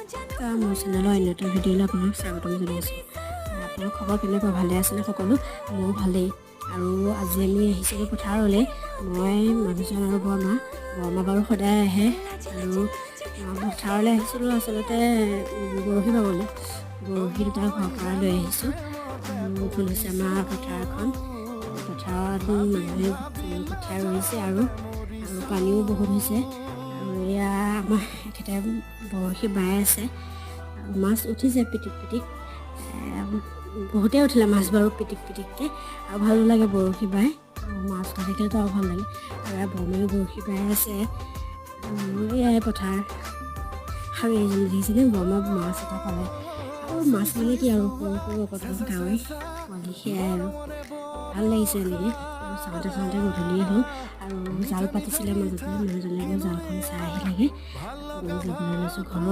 মোৰ চেনেলৰ অন্য এটা ভিডিঅ'লৈ আপোনাক স্বাগতম জনাইছোঁ। আপোনাৰ খবৰ কেনেকুৱা? ভালে আছেনে সকলো? মোৰ ভালেই। আৰু আজি আমি আহিছিলোঁ পথাৰলৈ। মই মানুহজন আৰু বৰমা বাৰু সদায় আহে। আৰু পথাৰলৈ আহিছিলোঁ আচলতে বৰশী বাবলৈ। বৰশী দুটা ঘৰৰ পৰা লৈ আহিছোঁ। ভুল হৈছে আমাৰ পথাৰখন। পথাৰত মানুহে কঠীয়া ৰুইছে আৰু পানীও বহুত হৈছে। আৰু এয়া আমাৰ এখেতে বৰশী বাই আছে। মাছ উঠিছে পিটিক বহুতেই উঠিলে মাছ বাৰু পিটিককৈ। আৰু ভালো লাগে বৰশী বাই, আৰু মাছ ধৰি থাকিলেতো আৰু ভাল লাগে। আৰু বৰমায়ো বৰশী বাই আছে। এয়াই পথাৰ। আৰু এইজনী দেখিছেনে, বৰমা মাছ এটা পালে। আৰু মাছ মানে কি আৰু সৰু সৰু অকণ কাৱৈ পোৱালি, সেয়াই আৰু ভাল লাগিছে এনেকৈ। আৰু চাওঁতে গধূলিয়ে হ'ল। আৰু জাল পাতিছিলে মাজতে, মানুহজনে জালখন চাই আহিলেগৈ। যাবলৈ লৈছোঁ ঘৰত।